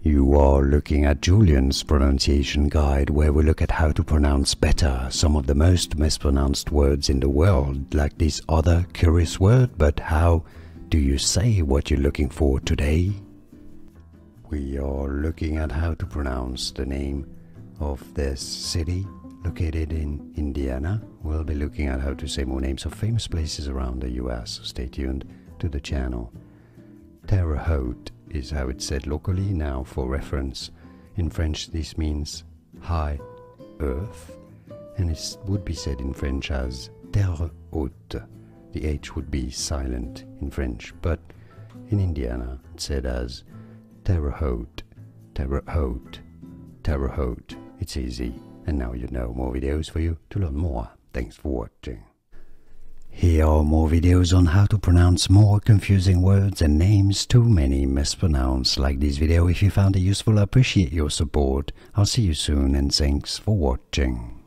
You are looking at Julian's pronunciation guide, where we look at how to pronounce better some of the most mispronounced words in the world, like this other curious word. But how do you say what you're looking for today? We are looking at how to pronounce the name of this city located in Indiana. We'll be looking at how to say more names of famous places around the US, so stay tuned to the channel. Terre Haute is how it's said locally. Now, for reference, in French this means high earth, and it would be said in French as Terre Haute. The H would be silent in French, but in Indiana it's said as Terre Haute, Terre Haute, Terre Haute. It's easy, and now you know. More videos for you to learn more. Thanks for watching. Here are more videos on how to pronounce more confusing words and names too many mispronounced. Like this video if you found it useful. I appreciate your support. I'll see you soon, and thanks for watching.